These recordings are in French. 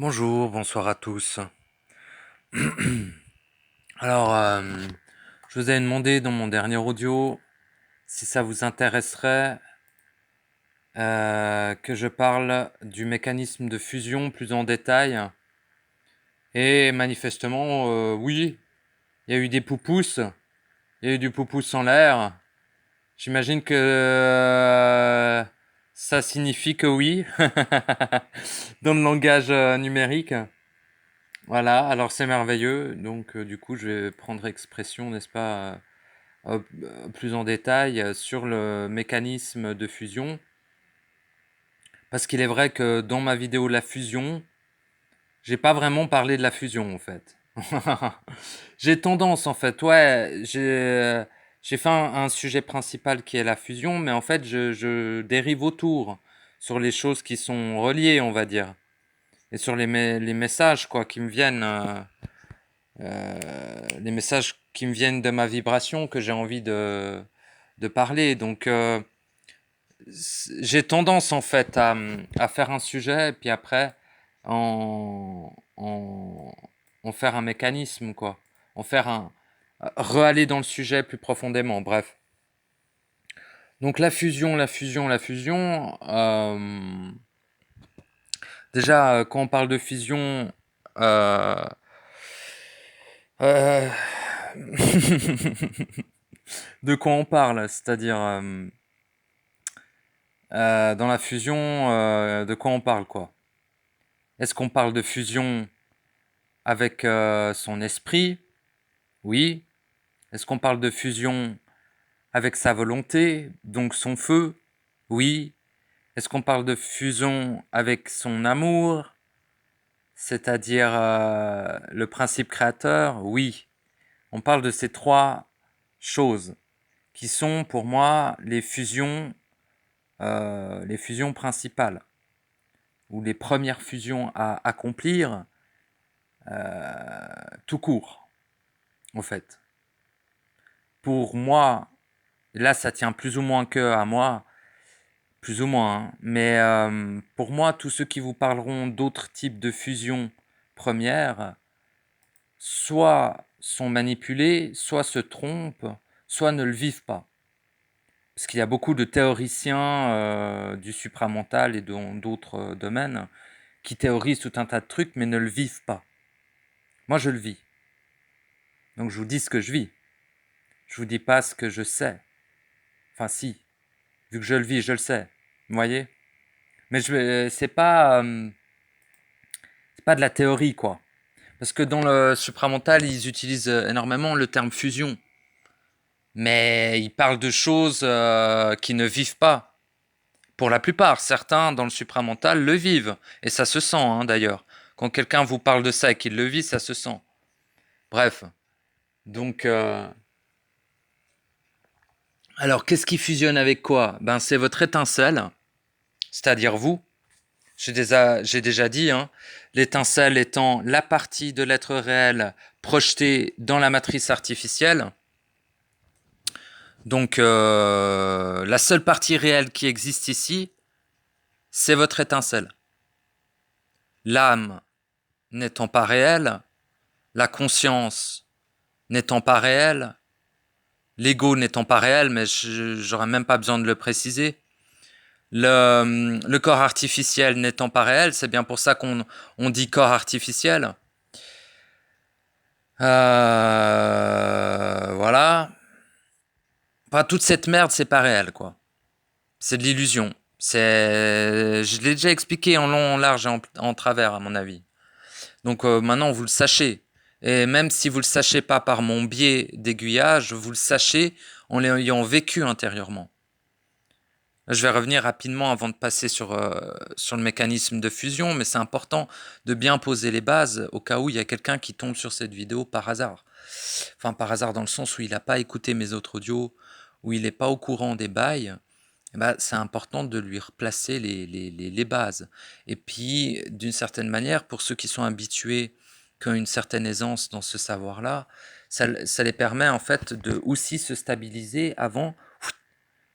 Bonjour, bonsoir à tous. Alors, je vous avais demandé dans mon dernier audio si ça vous intéresserait que je parle du mécanisme de fusion plus en détail. Et manifestement, oui, il y a eu des poupous, il y a eu du poupous en l'air. J'imagine que ça signifie que oui, dans le langage numérique. Voilà, alors c'est merveilleux. Donc, du coup, je vais prendre expression, n'est-ce pas, plus en détail sur le mécanisme de fusion. Parce qu'il est vrai que dans ma vidéo La fusion, j'ai pas vraiment parlé de la fusion en fait. J'ai tendance en fait, ouais, j'ai fait un sujet principal qui est la fusion, mais en fait je dérive autour sur les choses qui sont reliées, on va dire, et sur les messages quoi qui me viennent, les messages qui me viennent de ma vibration que j'ai envie de parler. Donc j'ai tendance en fait à faire un sujet et puis après en, en, en faire un mécanisme quoi, en faire un re-aller dans le sujet plus profondément. Bref. Donc la fusion, la fusion, la fusion. Déjà quand on parle de fusion, euh, euh, de quoi on parle? C'est-à-dire dans la fusion, de quoi on parle quoi? Est-ce qu'on parle de fusion avec son esprit? Oui. Est-ce qu'on parle de fusion avec sa volonté, donc son feu? Oui. Est-ce qu'on parle de fusion avec son amour, c'est-à-dire le principe créateur? Oui. On parle de ces trois choses qui sont pour moi les fusions principales ou les premières fusions à accomplir tout court, en fait. Pour moi, là ça tient plus ou moins que à moi, plus ou moins, hein, mais pour moi, tous ceux qui vous parleront d'autres types de fusions premières, soit sont manipulés, soit se trompent, soit ne le vivent pas. Parce qu'il y a beaucoup de théoriciens du supramental et dans d'autres domaines qui théorisent tout un tas de trucs mais ne le vivent pas. Moi, je le vis. Donc, je vous dis ce que je vis. Je vous dis pas ce que je sais. Enfin, si. Vu que je le vis, je le sais. Vous voyez? Mais c'est pas de la théorie, quoi. Parce que dans le supramental, ils utilisent énormément le terme fusion. Mais ils parlent de choses qui ne vivent pas. Pour la plupart, certains dans le supramental le vivent. Et ça se sent, hein, d'ailleurs. Quand quelqu'un vous parle de ça et qu'il le vit, ça se sent. Bref. Donc, alors, qu'est-ce qui fusionne avec quoi? Ben, c'est votre étincelle, c'est-à-dire vous. J'ai déjà dit, hein, l'étincelle étant la partie de l'être réel projetée dans la matrice artificielle. Donc la seule partie réelle qui existe ici, c'est votre étincelle. L'âme n'étant pas réelle, la conscience n'étant pas réelle, l'ego n'étant pas réel, mais j'aurais même pas besoin de le préciser. Le corps artificiel n'étant pas réel, c'est bien pour ça qu'on dit corps artificiel. Voilà. Enfin, toute cette merde, c'est pas réel, quoi. C'est de l'illusion. Je l'ai déjà expliqué en long, en large et en travers, à mon avis. Donc maintenant, vous le sachez. Et même si vous le sachez pas par mon biais d'aiguillage, vous le sachez en l'ayant vécu intérieurement. Je vais revenir rapidement avant de passer sur le mécanisme de fusion, mais c'est important de bien poser les bases au cas où il y a quelqu'un qui tombe sur cette vidéo par hasard. Enfin, par hasard dans le sens où il n'a pas écouté mes autres audios, où il n'est pas au courant des bails. Eh ben, c'est important de lui replacer les bases. Et puis, d'une certaine manière, pour ceux qui sont habitués, qui ont une certaine aisance dans ce savoir-là, ça les permet en fait de aussi se stabiliser avant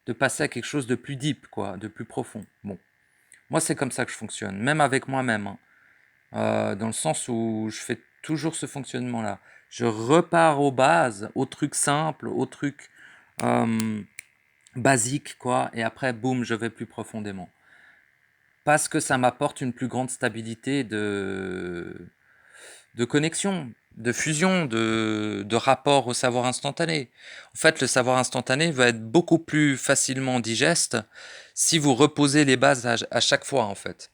de passer à quelque chose de plus deep, quoi, de plus profond. Bon, moi c'est comme ça que je fonctionne, même avec moi-même, hein. dans le sens où je fais toujours ce fonctionnement-là. Je repars aux bases, au truc simple, au truc basique, quoi, et après, boum, je vais plus profondément. Parce que ça m'apporte une plus grande stabilité de connexion, de fusion, de rapport au savoir instantané. En fait, le savoir instantané va être beaucoup plus facilement digeste si vous reposez les bases à chaque fois, en fait.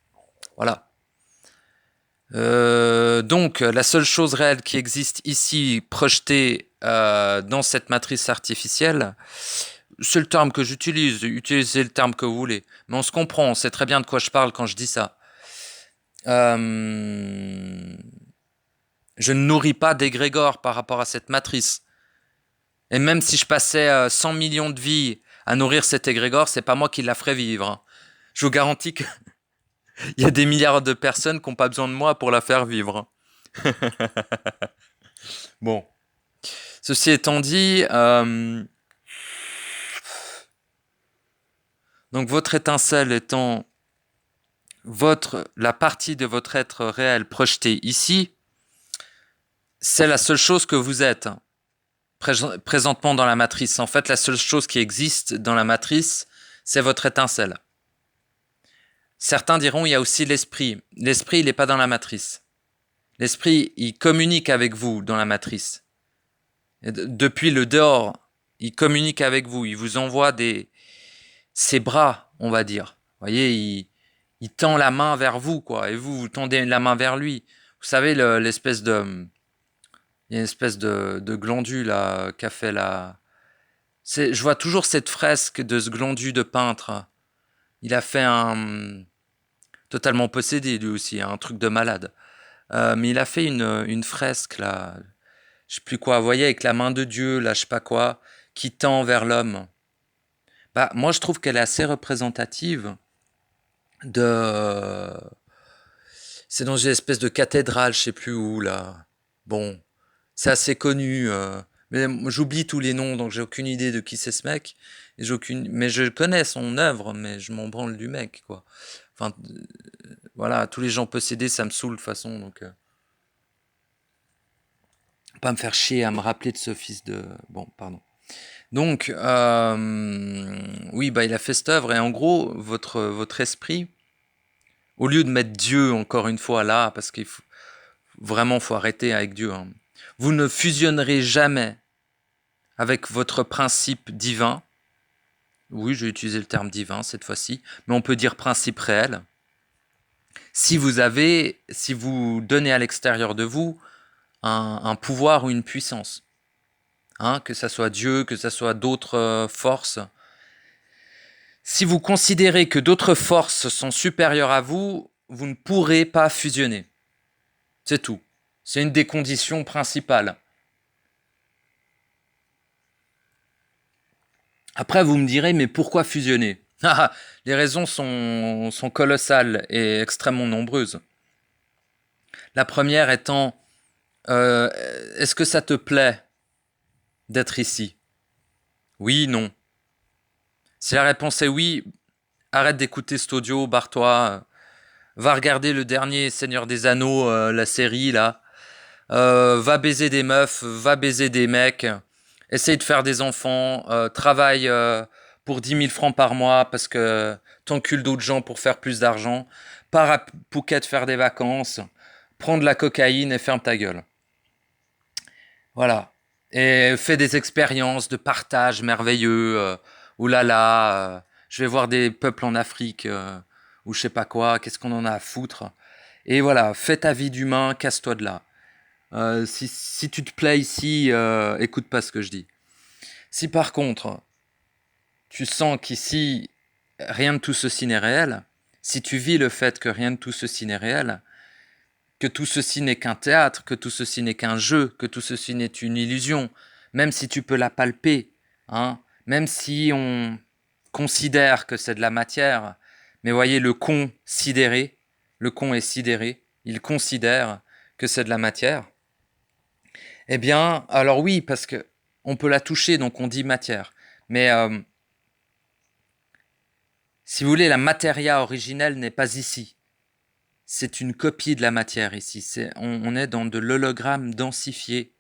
Voilà. Donc, la seule chose réelle qui existe ici, projetée dans cette matrice artificielle, c'est le terme que j'utilise, utilisez le terme que vous voulez. Mais on se comprend, on sait très bien de quoi je parle quand je dis ça. Je ne nourris pas d'égrégore par rapport à cette matrice. Et même si je passais 100 millions de vies à nourrir cet égrégore, c'est pas moi qui la ferai vivre. Je vous garantis qu'il y a des milliards de personnes qui n'ont pas besoin de moi pour la faire vivre. Bon. Ceci étant dit, donc votre étincelle étant la partie de votre être réel projetée ici, c'est la seule chose que vous êtes présentement dans la matrice. En fait, la seule chose qui existe dans la matrice, c'est votre étincelle. Certains diront il y a aussi l'esprit. L'esprit, il n'est pas dans la matrice. L'esprit, il communique avec vous dans la matrice. Et depuis le dehors, il communique avec vous. Il vous envoie ses bras, on va dire. Vous voyez, il tend la main vers vous, quoi. Et vous tendez la main vers lui. Vous savez, l'espèce de... Il y a une espèce de glandu, là, qu'a fait la... Je vois toujours cette fresque de ce glandu de peintre. Il a fait un... Totalement possédé, lui aussi, un truc de malade. Mais il a fait une fresque, là, je sais plus quoi, vous voyez, avec la main de Dieu, là, je sais pas quoi, qui tend vers l'homme. Bah, moi, je trouve qu'elle est assez représentative de... C'est dans une espèce de cathédrale, je sais plus où, là. Bon, c'est assez connu, mais j'oublie tous les noms, donc j'ai aucune idée de qui c'est ce mec. Et mais je connais son œuvre, mais je m'en branle du mec, quoi. Enfin, voilà, tous les gens possédés, ça me saoule de toute façon, donc... pas me faire chier à me rappeler de ce fils de... Bon, pardon. Donc, oui, bah, il a fait cette œuvre, et en gros, votre esprit, au lieu de mettre Dieu, encore une fois, là, parce qu'il faut... Vraiment, faut arrêter avec Dieu. Hein. Vous ne fusionnerez jamais avec votre principe divin. Oui, j'ai utilisé le terme divin cette fois-ci, mais on peut dire principe réel. Si vous donnez à l'extérieur de vous un pouvoir ou une puissance, hein, que ça soit Dieu, que ça soit d'autres forces, si vous considérez que d'autres forces sont supérieures à vous, vous ne pourrez pas fusionner. C'est tout. C'est une des conditions principales. Après, vous me direz, mais pourquoi fusionner? Les raisons sont colossales et extrêmement nombreuses. La première étant, est-ce que ça te plaît d'être ici? Oui, non. Si la réponse est oui, arrête d'écouter cet audio, barre-toi, va regarder le dernier Seigneur des Anneaux, la série là, va baiser des meufs, va baiser des mecs, essaye de faire des enfants, travaille pour 10 000 francs par mois parce que t'encules d'autres gens pour faire plus d'argent, pars à Phuket faire des vacances, prends de la cocaïne et ferme ta gueule. Voilà. Et fais des expériences de partage merveilleux, oulala, je vais voir des peuples en Afrique, ou je sais pas quoi, qu'est-ce qu'on en a à foutre. Et voilà, fais ta vie d'humain, casse-toi de là. Si tu te plais ici, écoute pas ce que je dis. Si par contre, tu sens qu'ici, rien de tout ceci n'est réel, si tu vis le fait que rien de tout ceci n'est réel, que tout ceci n'est qu'un théâtre, que tout ceci n'est qu'un jeu, que tout ceci n'est une illusion, même si tu peux la palper, hein, même si on considère que c'est de la matière, mais voyez, le con est sidéré, il considère que c'est de la matière, eh bien, alors oui, parce que on peut la toucher, donc on dit matière. Mais si vous voulez, la matéria originelle n'est pas ici. c'est une copie de la matière ici. On est dans de l'hologramme densifié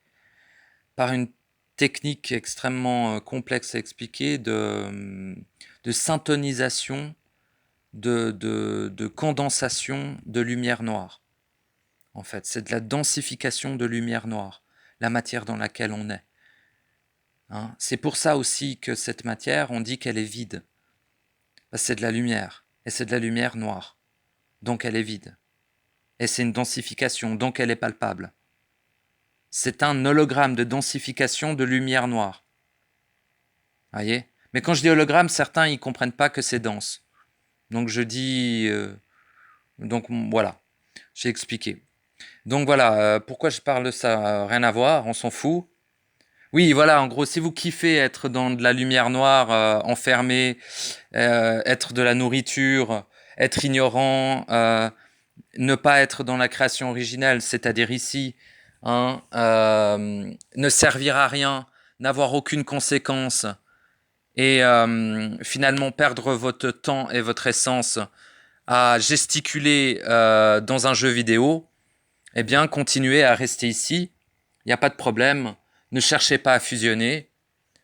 par une technique extrêmement complexe à expliquer de syntonisation, de condensation de lumière noire. En fait, c'est de la densification de lumière noire, la matière dans laquelle on est. Hein. C'est pour ça aussi que cette matière, on dit qu'elle est vide. C'est de la lumière, et c'est de la lumière noire. Donc elle est vide. Et c'est une densification, donc elle est palpable. C'est un hologramme de densification de lumière noire. Voyez ? Mais quand je dis hologramme, certains ils comprennent pas que c'est dense. Donc je dis... donc voilà, j'ai expliqué. Donc voilà, pourquoi je parle de ça ? Rien à voir, on s'en fout. Oui, voilà, en gros, si vous kiffez être dans de la lumière noire, enfermé, être de la nourriture, être ignorant, ne pas être dans la création originelle, c'est-à-dire ici, hein, ne servir à rien, n'avoir aucune conséquence, et finalement perdre votre temps et votre essence à gesticuler dans un jeu vidéo, eh bien, continuez à rester ici, il n'y a pas de problème, ne cherchez pas à fusionner,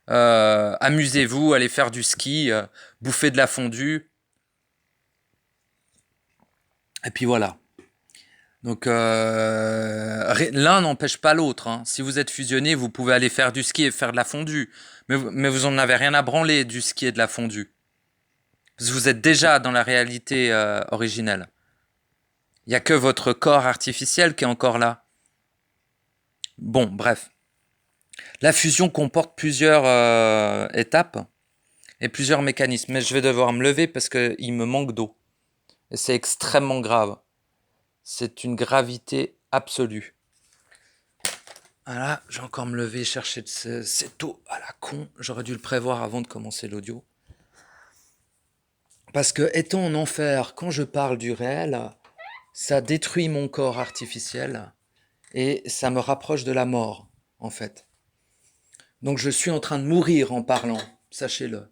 amusez-vous, allez faire du ski, bouffer de la fondue, et puis voilà. Donc l'un n'empêche pas l'autre. Hein. Si vous êtes fusionné, vous pouvez aller faire du ski et faire de la fondue. Mais vous en avez rien à branler du ski et de la fondue. Parce que vous êtes déjà dans la réalité originelle. Il n'y a que votre corps artificiel qui est encore là. Bon, bref. La fusion comporte plusieurs étapes et plusieurs mécanismes. Mais je vais devoir me lever parce qu'il me manque d'eau. Et c'est extrêmement grave. C'est une gravité absolue. Voilà, j'ai encore me lever chercher cette eau à la con. J'aurais dû le prévoir avant de commencer l'audio. Parce que étant en enfer, quand je parle du réel, ça détruit mon corps artificiel et ça me rapproche de la mort, en fait. Donc je suis en train de mourir en parlant, sachez-le.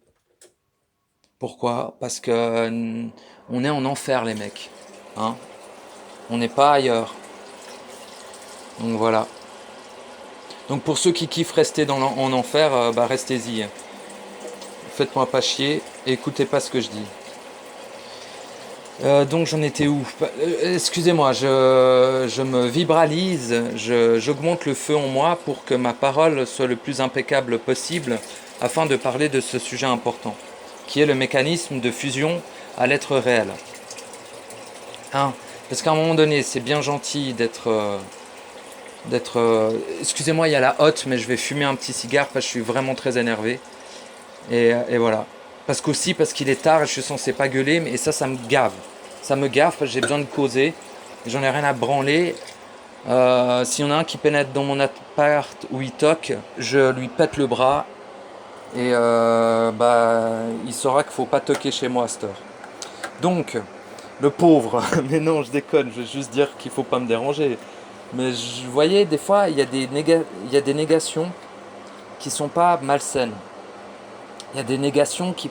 Pourquoi ? Parce que on est en enfer, les mecs. Hein ? On n'est pas ailleurs. Donc voilà. Donc pour ceux qui kiffent rester en enfer, bah restez-y. Faites-moi pas chier et écoutez pas ce que je dis. Donc j'en étais où ? Excusez-moi, je me vibralise, j'augmente le feu en moi pour que ma parole soit le plus impeccable possible afin de parler de ce sujet important, qui est le mécanisme de fusion à l'être réel. Hein ? Parce qu'à un moment donné, c'est bien gentil d'être... excusez-moi, il y a la hotte, mais je vais fumer un petit cigare parce que je suis vraiment très énervé. Et voilà. Parce qu'il est tard et je suis censé pas gueuler, et ça me gave. Ça me gave parce que j'ai besoin de causer. J'en ai rien à branler. S'il y en a un qui pénètre dans mon appart où il toque, je lui pète le bras. Et il saura qu'il faut pas toquer chez moi à cette heure. Donc, le pauvre, mais non, je déconne, je veux juste dire qu'il faut pas me déranger. Mais vous voyez, des fois, il y a des négations qui sont pas malsaines. Il y a des négations qui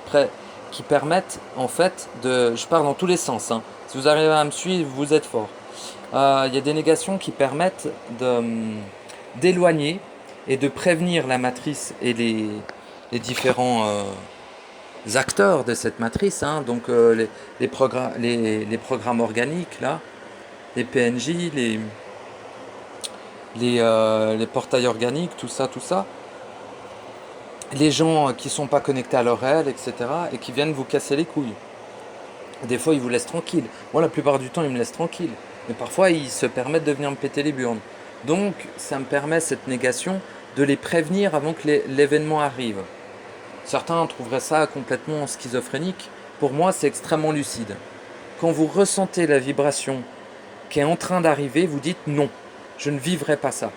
permettent, en fait, je pars dans tous les sens. Hein. Si vous arrivez à me suivre, vous êtes fort. Il y a des négations qui permettent d'éloigner et de prévenir la matrice et les différents acteurs de cette matrice. Hein. Donc les programmes organiques, là, les PNJ, les portails organiques, tout ça. Les gens qui sont pas connectés à leur réel, etc. et qui viennent vous casser les couilles. Des fois, ils vous laissent tranquille. Moi, la plupart du temps, ils me laissent tranquille. Mais parfois, ils se permettent de venir me péter les burnes. Donc, ça me permet, cette négation, de les prévenir avant que l'événement arrive. Certains trouveraient ça complètement schizophrénique. Pour moi, c'est extrêmement lucide. Quand vous ressentez la vibration qui est en train d'arriver, vous dites non, je ne vivrai pas ça.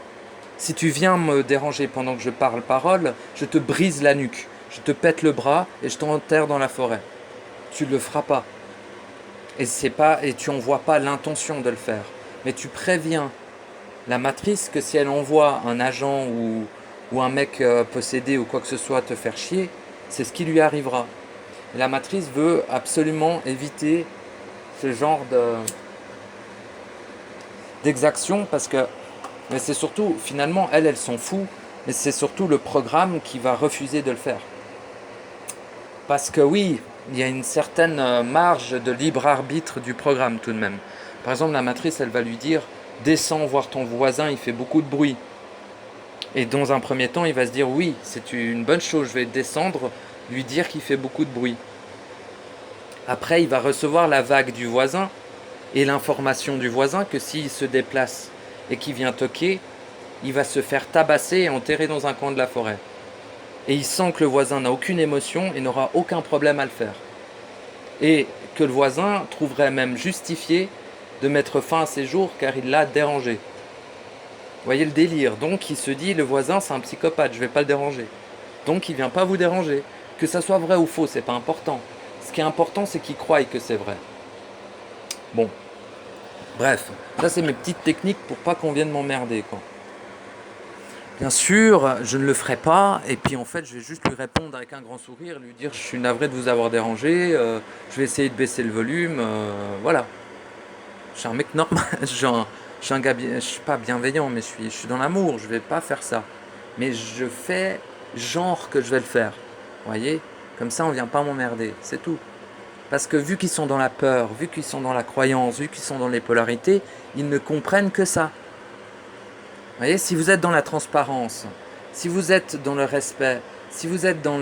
Si tu viens me déranger pendant que je parle parole, je te brise la nuque, je te pète le bras et je t'enterre dans la forêt. Tu ne le feras pas. Et tu n'envoies pas l'intention de le faire. Mais tu préviens la matrice que si elle envoie un agent ou un mec possédé ou quoi que ce soit te faire chier, c'est ce qui lui arrivera. Et la matrice veut absolument éviter ce genre d'exaction parce que, mais c'est surtout, finalement, elle s'en fout, mais c'est surtout le programme qui va refuser de le faire. Parce que oui, il y a une certaine marge de libre arbitre du programme tout de même. Par exemple, la matrice, elle va lui dire, descends voir ton voisin, il fait beaucoup de bruit. Et dans un premier temps, il va se dire, oui, c'est une bonne chose, je vais descendre, lui dire qu'il fait beaucoup de bruit. Après, il va recevoir la vague du voisin et l'information du voisin que s'il se déplace et qu'il vient toquer, il va se faire tabasser et enterrer dans un coin de la forêt. Et il sent que le voisin n'a aucune émotion et n'aura aucun problème à le faire. Et que le voisin trouverait même justifié de mettre fin à ses jours car il l'a dérangé. Vous voyez le délire. Donc il se dit, le voisin c'est un psychopathe, je ne vais pas le déranger. Donc il ne vient pas vous déranger. Que ça soit vrai ou faux, c'est pas important. Ce qui est important, c'est qu'il croie que c'est vrai. Bon, bref, ça c'est mes petites techniques pour pas qu'on vienne m'emmerder, quoi. Bien sûr, je ne le ferai pas, et puis en fait, je vais juste lui répondre avec un grand sourire, lui dire je suis navré de vous avoir dérangé, je vais essayer de baisser le volume, voilà. Je suis un mec normal, je suis un gars, je suis pas bienveillant, mais je suis dans l'amour, je vais pas faire ça. Mais je fais genre que je vais le faire, vous voyez. Comme ça, on vient pas m'emmerder, c'est tout. Parce que vu qu'ils sont dans la peur, vu qu'ils sont dans la croyance, vu qu'ils sont dans les polarités, ils ne comprennent que ça. Vous voyez, si vous êtes dans la transparence, si vous êtes dans le respect, si vous êtes dans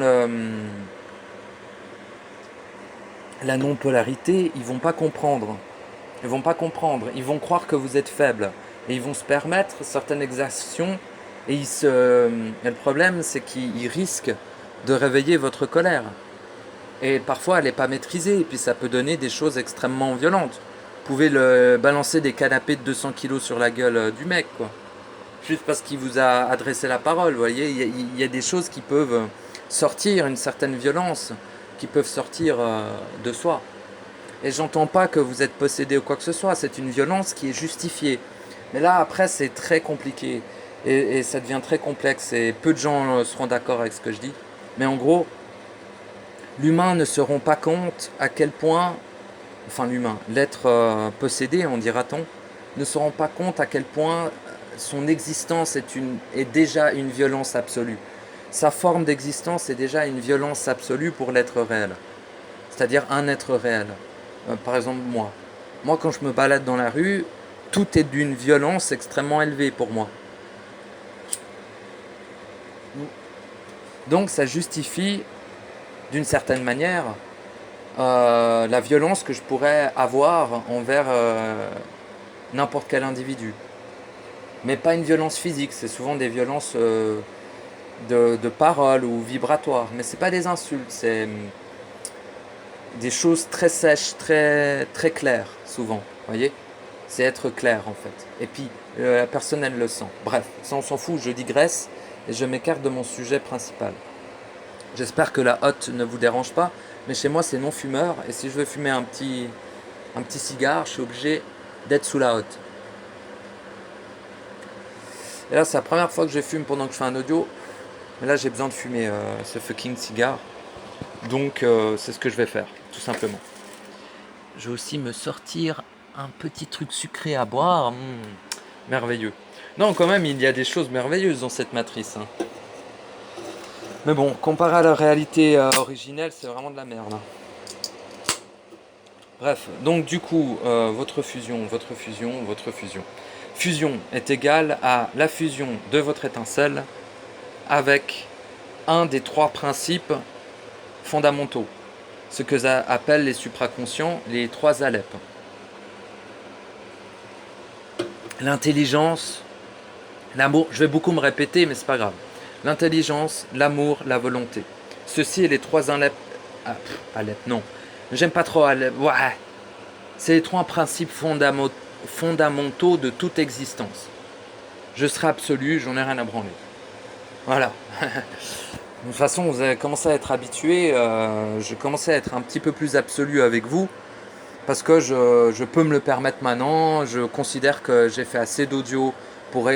la non-polarité, ils vont pas comprendre. Ils vont pas comprendre. Ils vont croire que vous êtes faible. Et ils vont se permettre certaines exactions. Et le problème, c'est qu'ils risquent de réveiller votre colère. Et parfois, elle n'est pas maîtrisée. Et puis, ça peut donner des choses extrêmement violentes. Vous pouvez balancer des canapés de 200 kilos sur la gueule du mec, quoi. Juste parce qu'il vous a adressé la parole, vous voyez. Il y a des choses qui peuvent sortir, une certaine violence, qui peuvent sortir de soi. Et j'entends pas que vous êtes possédé ou quoi que ce soit, c'est une violence qui est justifiée. Mais là, après, c'est très compliqué. Et ça devient très complexe. Et peu de gens seront d'accord avec ce que je dis. Mais en gros, l'humain ne se rend pas compte à quel point, enfin l'humain, l'être possédé, on dira-t-on, ne se rend pas compte à quel point son existence est déjà une violence absolue. Sa forme d'existence est déjà une violence absolue pour l'être réel. C'est-à-dire un être réel. Par exemple, moi. Moi, quand je me balade dans la rue, tout est d'une violence extrêmement élevée pour moi. Donc ça justifie, d'une certaine manière, la violence que je pourrais avoir envers n'importe quel individu. Mais pas une violence physique, c'est souvent des violences de parole ou vibratoires. Mais c'est pas des insultes, c'est des choses très sèches, très, très claires, souvent. Vous voyez ? C'est être clair, en fait. Et puis, la personne, elle le sent. Bref, ça, on s'en fout, je digresse et je m'écarte de mon sujet principal. J'espère que la hotte ne vous dérange pas, mais chez moi, c'est non-fumeur. Et si je veux fumer un petit cigare, je suis obligé d'être sous la hotte. Et là, c'est la première fois que je fume pendant que je fais un audio. Mais là, j'ai besoin de fumer ce fucking cigare. Donc, c'est ce que je vais faire, tout simplement. Je vais aussi me sortir un petit truc sucré à boire. Merveilleux. Non, quand même, il y a des choses merveilleuses dans cette matrice. Hein. Mais bon, comparé à la réalité originelle, c'est vraiment de la merde. Bref, donc du coup, votre fusion. Fusion est égale à la fusion de votre étincelle avec un des trois principes fondamentaux. Ce que appellent les supraconscients les trois Alep. L'intelligence, l'amour, je vais beaucoup me répéter, mais c'est pas grave. L'intelligence, l'amour, la volonté. Ceci est les trois Alep. Alep, non. J'aime pas trop Alep. Ouais. C'est les trois principes fondamentaux de toute existence. Je serai absolu, j'en ai rien à branler. Voilà. De toute façon, vous avez commencé à être habitué. Je commençais à être un petit peu plus absolu avec vous. Parce que je peux me le permettre maintenant. Je considère que j'ai fait assez d'audio pour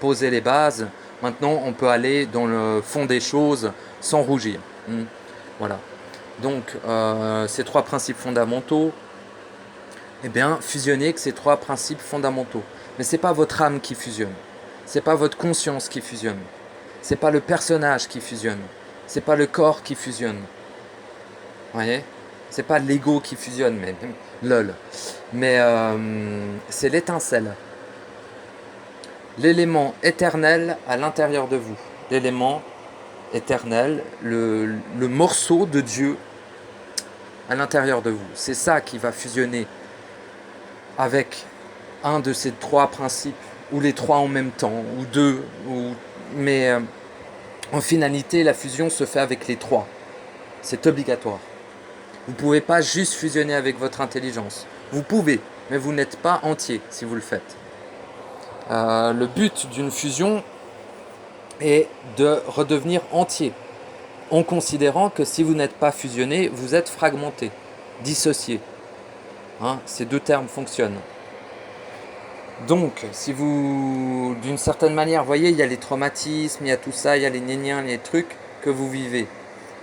poser les bases. Maintenant, on peut aller dans le fond des choses sans rougir. Voilà. Donc, ces trois principes fondamentaux. eh bien, fusionnez avec ces trois principes fondamentaux. Mais c'est pas votre âme qui fusionne. C'est pas votre conscience qui fusionne. C'est pas le personnage qui fusionne. C'est pas le corps qui fusionne. Vous voyez? C'est pas l'ego qui fusionne, mais lol. Mais c'est l'étincelle. L'élément éternel à l'intérieur de vous. L'élément éternel, le morceau de Dieu à l'intérieur de vous. C'est ça qui va fusionner avec un de ces trois principes, ou les trois en même temps, ou deux, mais en finalité, la fusion se fait avec les trois. C'est obligatoire. Vous ne pouvez pas juste fusionner avec votre intelligence. Vous pouvez, mais vous n'êtes pas entier si vous le faites. Le but d'une fusion est de redevenir entier, en considérant que si vous n'êtes pas fusionné, vous êtes fragmenté, dissocié. Ces deux termes fonctionnent. Donc, si vous, d'une certaine manière, voyez, il y a les traumatismes, il y a tout ça, il y a les néniens, les trucs que vous vivez.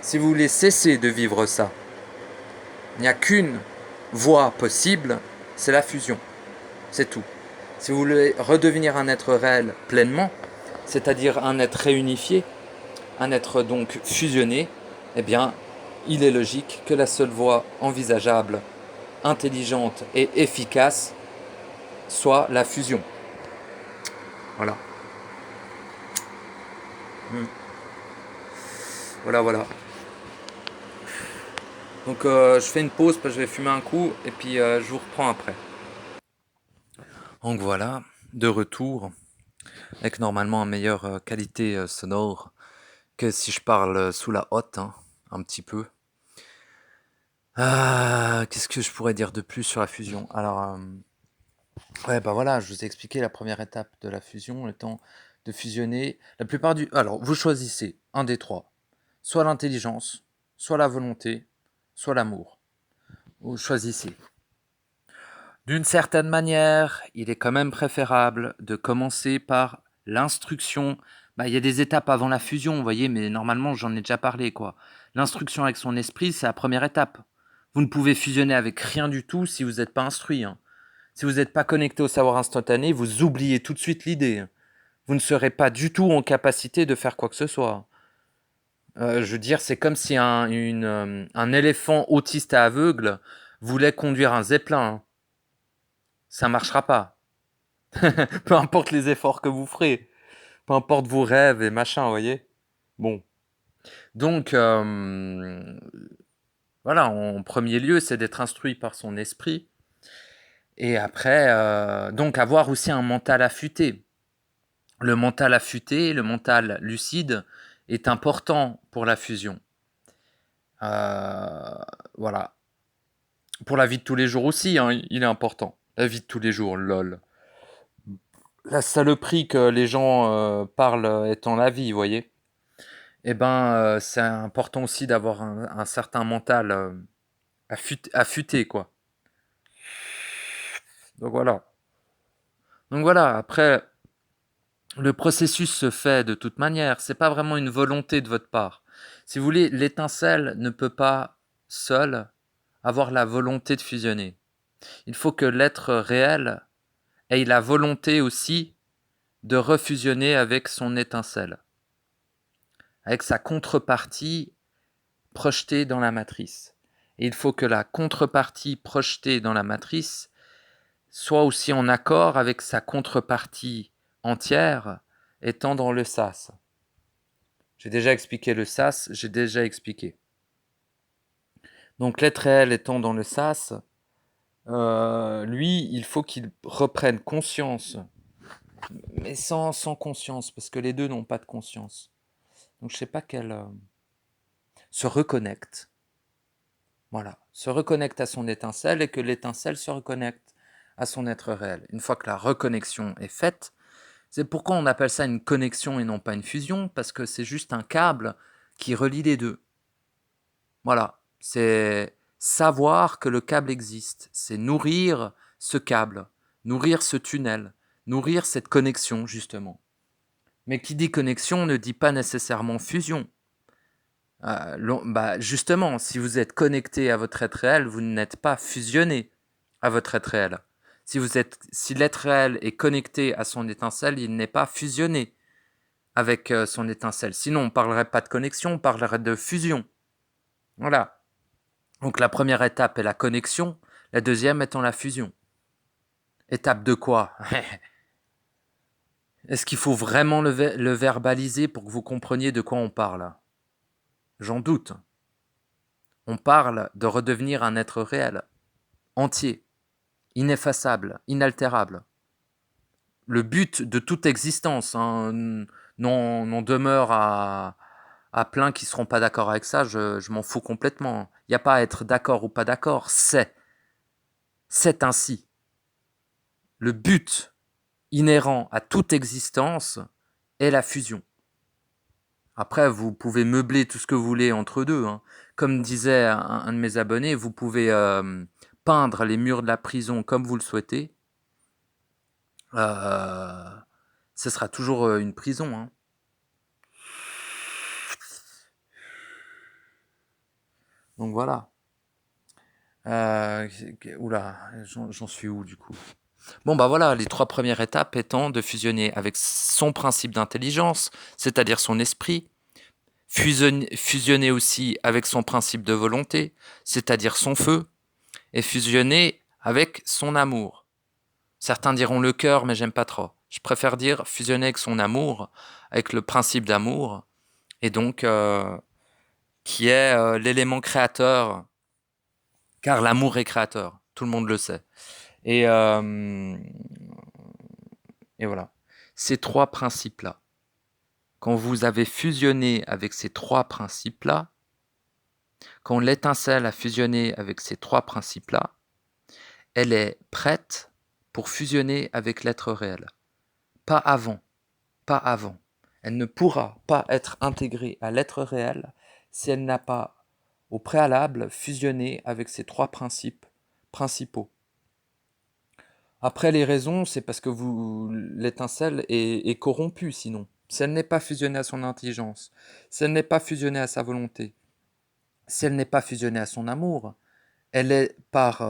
Si vous voulez cesser de vivre ça, il n'y a qu'une voie possible, c'est la fusion. C'est tout. Si vous voulez redevenir un être réel pleinement, c'est-à-dire un être réunifié, un être donc fusionné, eh bien, il est logique que la seule voie envisageable, intelligente et efficace soit la fusion. Voilà. Voilà. Donc je fais une pause parce que je vais fumer un coup et puis je vous reprends après. Donc voilà, de retour avec normalement une meilleure qualité sonore que si je parle sous la hotte, un petit peu. Qu'est-ce que je pourrais dire de plus sur la fusion? Alors, ouais, bah voilà, je vous ai expliqué la première étape de la fusion, étant de fusionner. La plupart du... Alors, vous choisissez un des trois. Soit l'intelligence, soit la volonté, soit l'amour. Vous choisissez. D'une certaine manière, il est quand même préférable de commencer par l'instruction. Bah, il y a des étapes avant la fusion, vous voyez, mais normalement, j'en ai déjà parlé, quoi. L'instruction avec son esprit, c'est la première étape. Vous ne pouvez fusionner avec rien du tout si vous n'êtes pas instruit. Si vous n'êtes pas connecté au savoir instantané, vous oubliez tout de suite l'idée. Vous ne serez pas du tout en capacité de faire quoi que ce soit. Je veux dire, c'est comme si un éléphant autiste et aveugle voulait conduire un zeppelin. Ça ne marchera pas. Peu importe les efforts que vous ferez. Peu importe vos rêves et machin, vous voyez. Bon. Donc, voilà, en premier lieu, c'est d'être instruit par son esprit. Et après, donc avoir aussi un mental affûté. Le mental affûté, le mental lucide est important pour la fusion. Voilà. Pour la vie de tous les jours aussi, il est important. La vie de tous les jours, lol. La saloperie que les gens parlent étant la vie, vous voyez. Eh ben, c'est important aussi d'avoir un certain mental affûté, quoi. Donc voilà, après, le processus se fait de toute manière. C'est pas vraiment une volonté de votre part. Si vous voulez, l'étincelle ne peut pas seul avoir la volonté de fusionner. Il faut que l'être réel ait la volonté aussi de refusionner avec son étincelle, avec sa contrepartie projetée dans la matrice. Et il faut que la contrepartie projetée dans la matrice soit aussi en accord avec sa contrepartie entière étant dans le sas. J'ai déjà expliqué le sas, j'ai déjà expliqué. Donc l'être réel étant dans le sas, lui, il faut qu'il reprenne conscience, mais sans conscience, parce que les deux n'ont pas de conscience. Donc je sais pas quelle... se reconnecte. Voilà, se reconnecte à son étincelle et que l'étincelle se reconnecte à son être réel. Une fois que la reconnexion est faite, c'est pourquoi on appelle ça une connexion et non pas une fusion, parce que c'est juste un câble qui relie les deux. Voilà, c'est savoir que le câble existe, c'est nourrir ce câble, nourrir ce tunnel, nourrir cette connexion justement. Mais qui dit connexion ne dit pas nécessairement fusion. Justement, si vous êtes connecté à votre être réel, vous n'êtes pas fusionné. à votre être réel. Si l'être réel est connecté à son étincelle, il n'est pas fusionné avec son étincelle. Sinon, on ne parlerait pas de connexion, on parlerait de fusion. Voilà. Donc la première étape est la connexion, la deuxième étant la fusion. Étape de quoi? Est-ce qu'il faut vraiment le verbaliser pour que vous compreniez de quoi on parle? J'en doute. On parle de redevenir un être réel, entier, ineffaçable, inaltérable. Le but de toute existence, hein, n'en demeure à plein qui ne seront pas d'accord avec ça, je m'en fous complètement. Il n'y a pas à être d'accord ou pas d'accord, c'est ainsi. Le but inhérent à toute existence est la fusion. Après, vous pouvez meubler tout ce que vous voulez entre deux, hein. Comme disait un de mes abonnés, vous pouvez peindre les murs de la prison comme vous le souhaitez. Ce sera toujours une prison, hein. Donc voilà. Oula, j'en suis où du coup? Bon bah voilà, les 3 premières étapes étant de fusionner avec son principe d'intelligence, c'est-à-dire son esprit, fusionner aussi avec son principe de volonté, c'est-à-dire son feu, et fusionner avec son amour. Certains diront le cœur, mais j'aime pas trop. Je préfère dire fusionner avec son amour, avec le principe d'amour, et donc qui est l'élément créateur, car l'amour est créateur, tout le monde le sait. Et, et voilà. Ces 3 principes-là, quand vous avez fusionné avec ces 3 principes-là, quand l'étincelle a fusionné avec ces 3 principes-là, elle est prête pour fusionner avec l'être réel. Pas avant, pas avant. Elle ne pourra pas être intégrée à l'être réel si elle n'a pas, au préalable, fusionné avec ces 3 principes principaux. Après, les raisons, c'est parce que l'étincelle est corrompue, sinon. Si elle n'est pas fusionnée à son intelligence, si elle n'est pas fusionnée à sa volonté, si elle n'est pas fusionnée à son amour, elle est par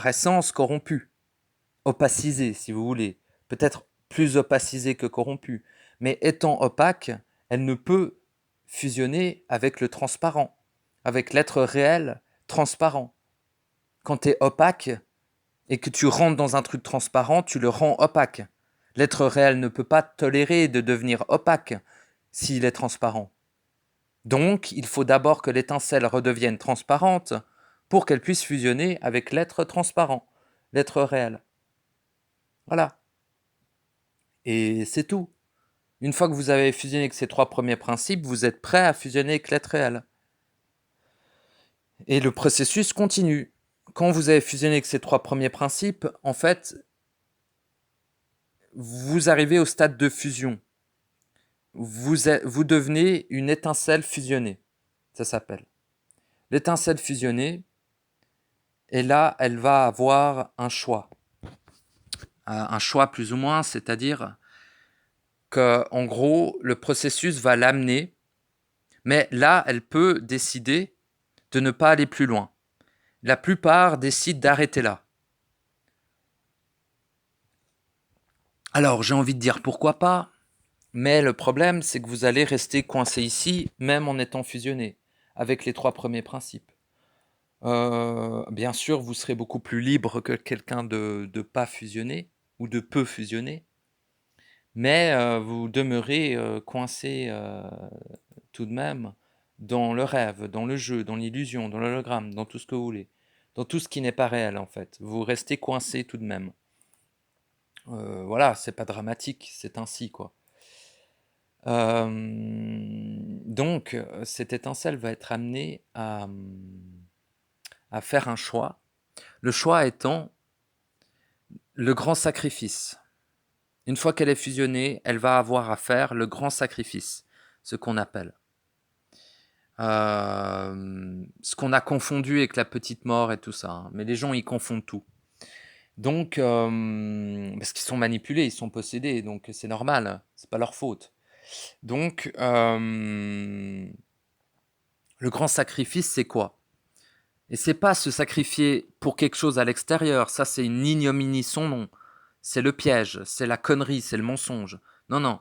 essence corrompue, opacisée, si vous voulez. Peut-être plus opacisée que corrompue. Mais étant opaque, elle ne peut fusionner avec le transparent, avec l'être réel transparent. Quand tu es opaque, et que tu rentres dans un truc transparent, tu le rends opaque. L'être réel ne peut pas tolérer de devenir opaque s'il est transparent. Donc, il faut d'abord que l'étincelle redevienne transparente pour qu'elle puisse fusionner avec l'être transparent, l'être réel. Voilà. Et c'est tout. Une fois que vous avez fusionné avec ces 3 premiers principes, vous êtes prêt à fusionner avec l'être réel. Et le processus continue. Quand vous avez fusionné avec ces 3 premiers principes, en fait, vous arrivez au stade de fusion. Vous devenez une étincelle fusionnée. Ça s'appelle. L'étincelle fusionnée, et là, elle va avoir un choix. Un choix plus ou moins, c'est-à-dire qu'en gros, le processus va l'amener, mais là, elle peut décider de ne pas aller plus loin. La plupart décident d'arrêter là. Alors, j'ai envie de dire pourquoi pas, mais le problème, c'est que vous allez rester coincé ici, même en étant fusionné, avec les 3 premiers principes. Bien sûr, vous serez beaucoup plus libre que quelqu'un de pas fusionné ou de peu fusionné, mais vous demeurez coincé tout de même dans le rêve, dans le jeu, dans l'illusion, dans l'hologramme, dans tout ce que vous voulez, dans tout ce qui n'est pas réel en fait. Vous restez coincé tout de même. Voilà, c'est pas dramatique, c'est ainsi quoi. Donc, cette étincelle va être amenée à faire un choix. Le choix étant le grand sacrifice. Une fois qu'elle est fusionnée, elle va avoir à faire le grand sacrifice, ce qu'on appelle. Ce qu'on a confondu avec la petite mort et tout ça, hein. Mais les gens, ils confondent tout. Donc, parce qu'ils sont manipulés, ils sont possédés, donc c'est normal, c'est pas leur faute. Donc, le grand sacrifice, c'est quoi? Et c'est pas se sacrifier pour quelque chose à l'extérieur. Ça, c'est une ignominie sans nom. C'est le piège, c'est la connerie, c'est le mensonge. Non, non.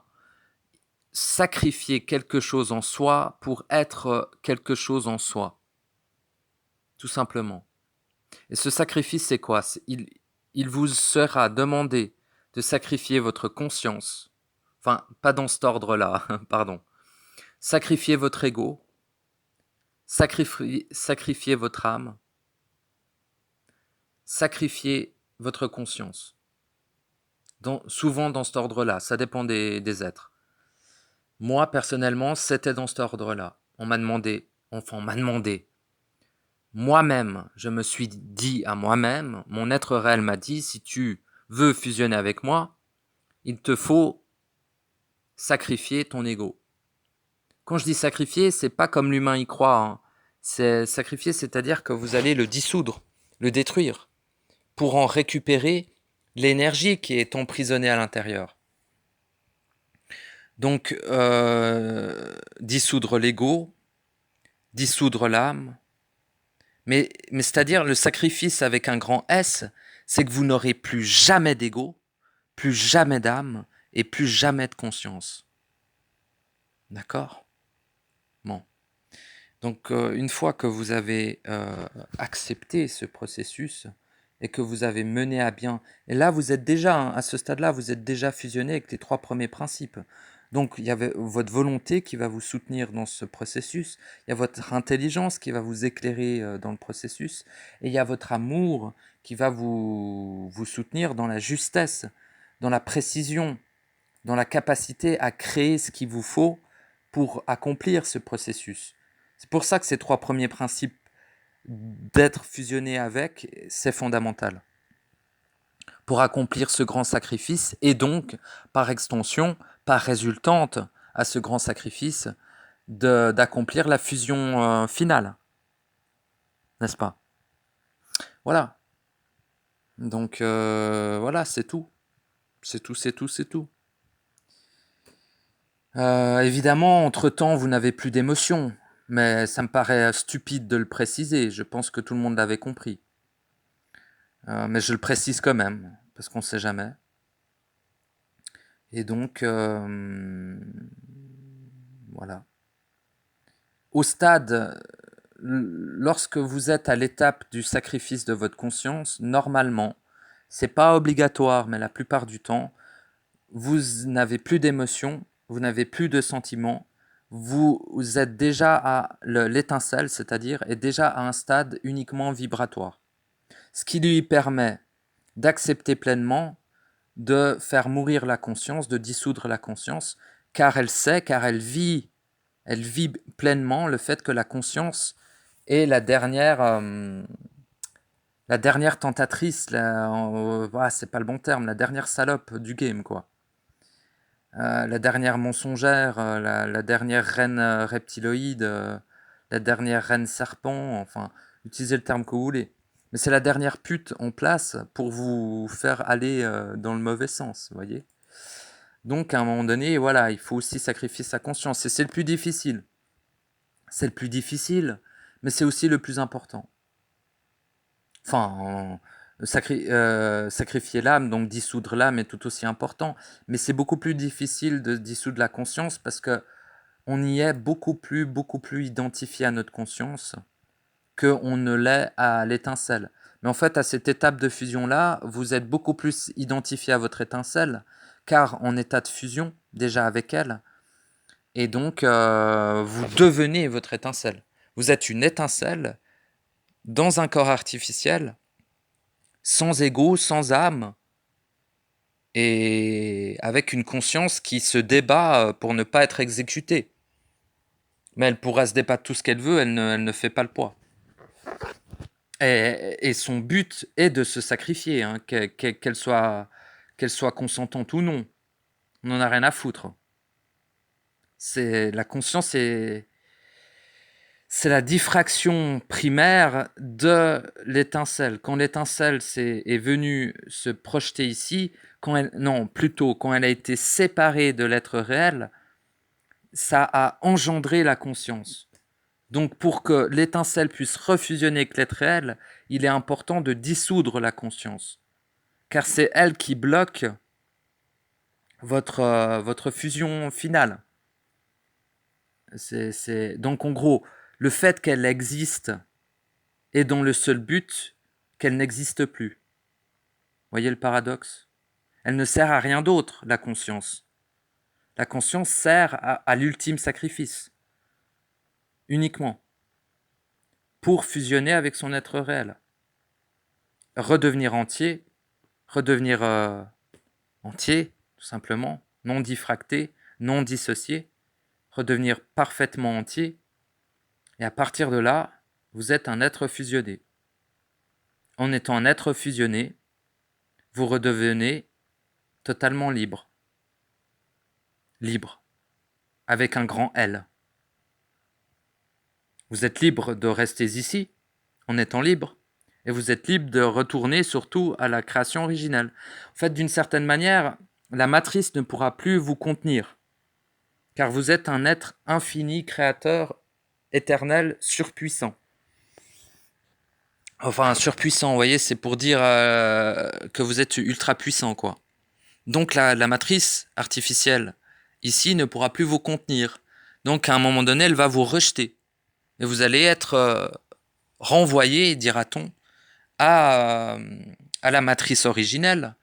Sacrifier quelque chose en soi pour être quelque chose en soi. Tout simplement. Et ce sacrifice, c'est quoi? Il vous sera demandé de sacrifier votre conscience. Enfin, pas dans cet ordre-là, pardon. Sacrifier votre ego, sacrifier votre âme, sacrifier votre conscience. Souvent dans cet ordre-là, ça dépend des êtres. Moi, personnellement, c'était dans cet ordre-là. On m'a demandé, moi-même, je me suis dit à moi-même, mon être réel m'a dit, si tu veux fusionner avec moi, il te faut sacrifier ton ego. Quand je dis sacrifier, c'est pas comme l'humain y croit. Hein. C'est sacrifier, c'est-à-dire que vous allez le dissoudre, le détruire, pour en récupérer l'énergie qui est emprisonnée à l'intérieur. Donc, dissoudre l'ego, dissoudre l'âme, mais c'est-à-dire le sacrifice avec un grand S, c'est que vous n'aurez plus jamais d'ego, plus jamais d'âme et plus jamais de conscience. D'accord? Bon. Donc, une fois que vous avez accepté ce processus et que vous avez mené à bien, et là, vous êtes déjà, hein, à ce stade-là, vous êtes déjà fusionné avec les 3 premiers principes. Donc, il y a votre volonté qui va vous soutenir dans ce processus, il y a votre intelligence qui va vous éclairer dans le processus, et il y a votre amour qui va vous soutenir dans la justesse, dans la précision, dans la capacité à créer ce qu'il vous faut pour accomplir ce processus. C'est pour ça que ces 3 premiers principes d'être fusionné avec, c'est fondamental. Pour accomplir ce grand sacrifice et donc, par extension, par résultante à ce grand sacrifice, d'accomplir la fusion finale. N'est-ce pas? Voilà. Donc, voilà, c'est tout. C'est tout, c'est tout, c'est tout. Évidemment, entre-temps, vous n'avez plus d'émotion, mais ça me paraît stupide de le préciser. Je pense que tout le monde l'avait compris. Mais je le précise quand même, parce qu'on ne sait jamais. Et donc, voilà. Au stade, lorsque vous êtes à l'étape du sacrifice de votre conscience, normalement, c'est pas obligatoire, mais la plupart du temps, vous n'avez plus d'émotions, vous n'avez plus de sentiments, vous êtes déjà à l'étincelle, c'est-à-dire est déjà à un stade uniquement vibratoire. Ce qui lui permet d'accepter pleinement de faire mourir la conscience, de dissoudre la conscience, car elle sait, car elle vit pleinement le fait que la conscience est la dernière tentatrice, c'est pas le bon terme, la dernière salope du game, quoi. La dernière mensongère, la dernière reine reptiloïde, la dernière reine serpent, enfin, utilisez le terme que vous voulez. Mais c'est la dernière pute en place pour vous faire aller dans le mauvais sens, vous voyez. Donc, à un moment donné, voilà, il faut aussi sacrifier sa conscience. Et c'est le plus difficile. C'est le plus difficile, mais c'est aussi le plus important. Enfin, sacrifier l'âme, donc dissoudre l'âme est tout aussi important. Mais c'est beaucoup plus difficile de dissoudre la conscience parce que on y est beaucoup plus identifié à notre conscience qu'on ne l'est à l'étincelle. Mais en fait, à cette étape de fusion-là, vous êtes beaucoup plus identifié à votre étincelle, car en état de fusion, déjà avec elle, et donc vous devenez votre étincelle. Vous êtes une étincelle dans un corps artificiel, sans ego, sans âme, et avec une conscience qui se débat pour ne pas être exécutée. Mais elle pourra se débattre tout ce qu'elle veut, elle ne fait pas le poids. Et son but est de se sacrifier, hein, qu'elle soit consentante ou non. On n'en a rien à foutre. La conscience, c'est la diffraction primaire de l'étincelle. Quand l'étincelle est venue se projeter ici, quand elle a été séparée de l'être réel, ça a engendré la conscience. Donc pour que l'étincelle puisse refusionner avec l'être réel, il est important de dissoudre la conscience. Car c'est elle qui bloque votre fusion finale. Donc en gros, le fait qu'elle existe est dans le seul but qu'elle n'existe plus. Voyez le paradoxe? Elle ne sert à rien d'autre, la conscience. La conscience sert à l'ultime sacrifice, uniquement, pour fusionner avec son être réel. Redevenir entier, redevenir entier, tout simplement, non diffracté, non dissocié, redevenir parfaitement entier, et à partir de là, vous êtes un être fusionné. En étant un être fusionné, vous redevenez totalement libre. Libre, avec un grand L. Vous êtes libre de rester ici, en étant libre, et vous êtes libre de retourner surtout à la création originelle. En fait, d'une certaine manière, la matrice ne pourra plus vous contenir, car vous êtes un être infini, créateur, éternel, surpuissant. Enfin, surpuissant, vous voyez, c'est pour dire que vous êtes ultra puissant, quoi. Donc la matrice artificielle, ici, ne pourra plus vous contenir. Donc à un moment donné, elle va vous rejeter. Et vous allez être renvoyé, dira-t-on, à la matrice originelle,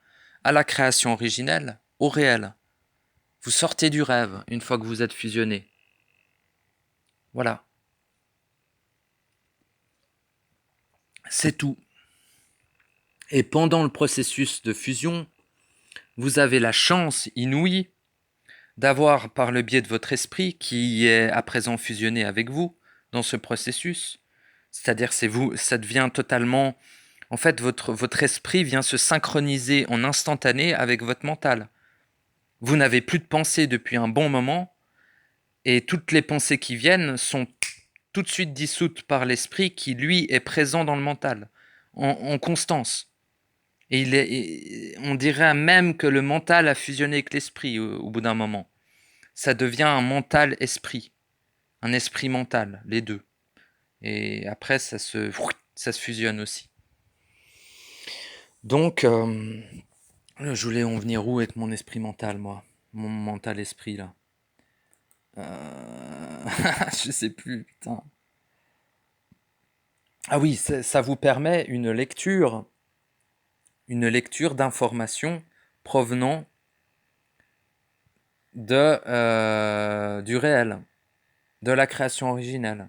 à la création originelle, au réel. Vous sortez du rêve une fois que vous êtes fusionné. Voilà. C'est tout. Et pendant le processus de fusion, vous avez la chance inouïe d'avoir, par le biais de votre esprit, qui est à présent fusionné avec vous dans ce processus, c'est-à-dire ça devient totalement... En fait, votre esprit vient se synchroniser en instantané avec votre mental. Vous n'avez plus de pensée depuis un bon moment, et toutes les pensées qui viennent sont tout de suite dissoutes par l'esprit qui, lui, est présent dans le mental, en constance. Et on dirait même que le mental a fusionné avec l'esprit au bout d'un moment. Ça devient un mental-esprit, un esprit mental, les deux. Et après, ça se fusionne aussi. Donc, je voulais en venir où avec mon esprit mental, moi? Mon mental-esprit, là. Je sais plus, putain. Ah oui, ça vous permet une lecture d'informations provenant du réel, de la création originelle.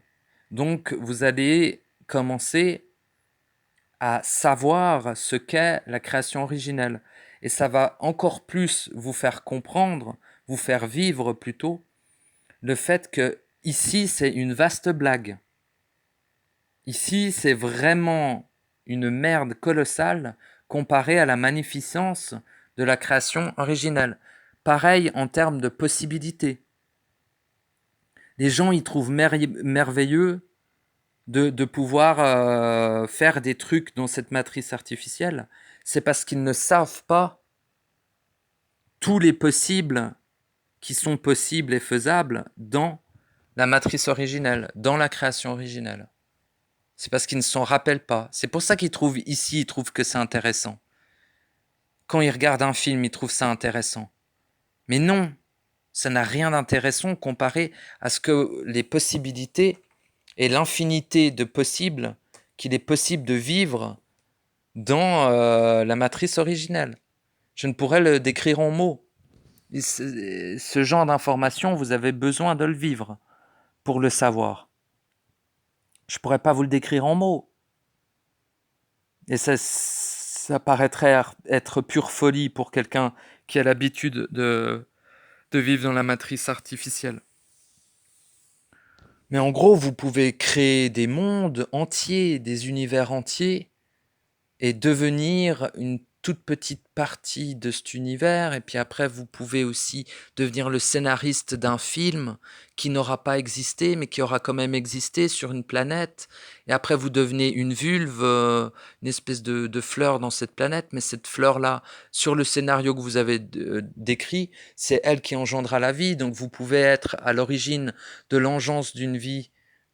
Donc, vous allez commencer à savoir ce qu'est la création originelle. Et ça va encore plus vous faire comprendre, vous faire vivre plutôt, le fait que ici, c'est une vaste blague. Ici, c'est vraiment une merde colossale comparée à la magnificence de la création originelle. Pareil en termes de possibilités. Les gens y trouvent merveilleux de pouvoir faire des trucs dans cette matrice artificielle. C'est parce qu'ils ne savent pas tous les possibles qui sont possibles et faisables dans la matrice originelle, dans la création originelle. C'est parce qu'ils ne s'en rappellent pas. C'est pour ça qu'ils trouvent ici, ils trouvent que c'est intéressant. Quand ils regardent un film, ils trouvent ça intéressant. Mais non, ça n'a rien d'intéressant comparé à ce que les possibilités et l'infinité de possibles qu'il est possible de vivre dans la matrice originelle. Je ne pourrais le décrire en mots. Ce genre d'information, vous avez besoin de le vivre pour le savoir. Je ne pourrais pas vous le décrire en mots. Et ça paraîtrait être pure folie pour quelqu'un qui a l'habitude de vivre dans la matrice artificielle. Mais en gros, vous pouvez créer des mondes entiers, des univers entiers, et devenir une toute petite partie de cet univers. Et puis après, vous pouvez aussi devenir le scénariste d'un film qui n'aura pas existé, mais qui aura quand même existé sur une planète. Et après, vous devenez une vulve, une espèce de fleur dans cette planète. Mais cette fleur-là, sur le scénario que vous avez décrit, c'est elle qui engendra la vie. Donc vous pouvez être à l'origine de l'engeance d'une vie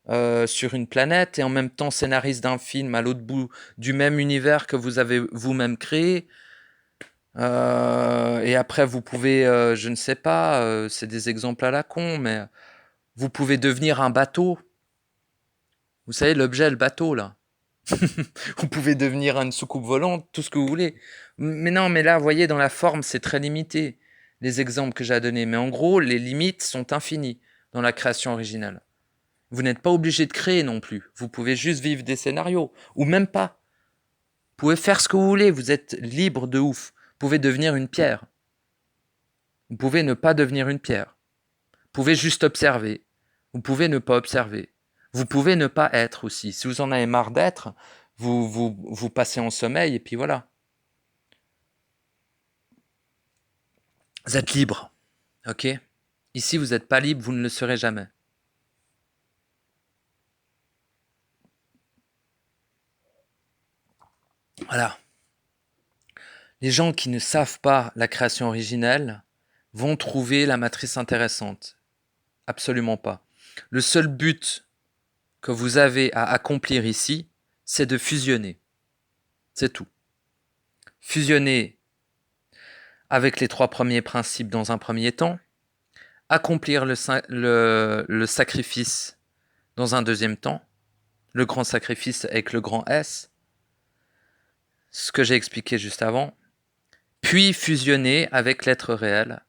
sur une planète et en même temps scénariste d'un film à l'autre bout du même univers que vous avez vous-même créé. Et après, vous pouvez, je ne sais pas, c'est des exemples à la con, mais vous pouvez devenir un bateau. Vous savez, l'objet, le bateau, là. Vous pouvez devenir une soucoupe volante, tout ce que vous voulez. Mais non, mais là, vous voyez, dans la forme, c'est très limité, les exemples que j'ai à donner. Mais en gros, les limites sont infinies dans la création originale. Vous n'êtes pas obligé de créer non plus. Vous pouvez juste vivre des scénarios, ou même pas. Vous pouvez faire ce que vous voulez, vous êtes libre de ouf. Vous pouvez devenir une pierre. Vous pouvez ne pas devenir une pierre. Vous pouvez juste observer. Vous pouvez ne pas observer. Vous pouvez ne pas être aussi. Si vous en avez marre d'être, vous passez en sommeil et puis voilà. Vous êtes libre. Ok? Ici, vous n'êtes pas libre, vous ne le serez jamais. Voilà. Les gens qui ne savent pas la création originelle vont trouver la matrice intéressante. Absolument pas. Le seul but que vous avez à accomplir ici, c'est de fusionner. C'est tout. Fusionner avec les 3 premiers principes dans un premier temps, accomplir le sacrifice dans un deuxième temps, le grand sacrifice avec le grand S, ce que j'ai expliqué juste avant, puis fusionner avec l'être réel.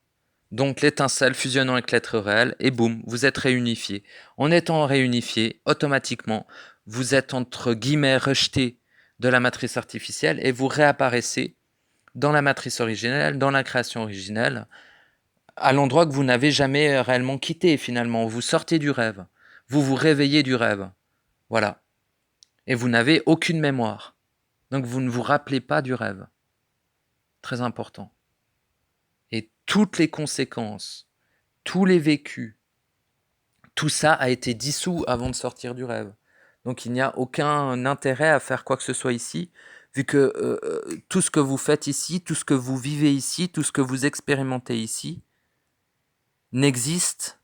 Donc l'étincelle fusionnant avec l'être réel, et boum, vous êtes réunifié. En étant réunifié, automatiquement, vous êtes entre guillemets rejeté de la matrice artificielle et vous réapparaissez dans la matrice originelle, dans la création originelle, à l'endroit que vous n'avez jamais réellement quitté finalement. Vous sortez du rêve, vous vous réveillez du rêve. Voilà. Et vous n'avez aucune mémoire. Donc vous ne vous rappelez pas du rêve. Très important. Et toutes les conséquences, tous les vécus, tout ça a été dissous avant de sortir du rêve. Donc il n'y a aucun intérêt à faire quoi que ce soit ici, vu que tout ce que vous faites ici, tout ce que vous vivez ici, tout ce que vous expérimentez ici, n'existe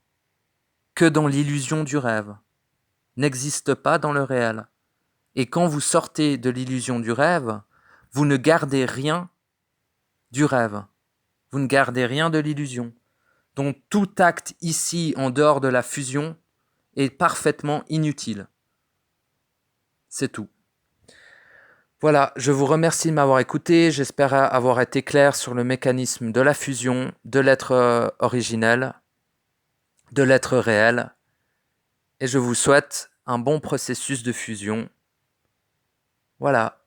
que dans l'illusion du rêve, n'existe pas dans le réel. Et quand vous sortez de l'illusion du rêve, vous ne gardez rien du rêve. Vous ne gardez rien de l'illusion. Donc tout acte ici, en dehors de la fusion, est parfaitement inutile. C'est tout. Voilà, je vous remercie de m'avoir écouté. J'espère avoir été clair sur le mécanisme de la fusion, de l'être originel, de l'être réel. Et je vous souhaite un bon processus de fusion. Voilà.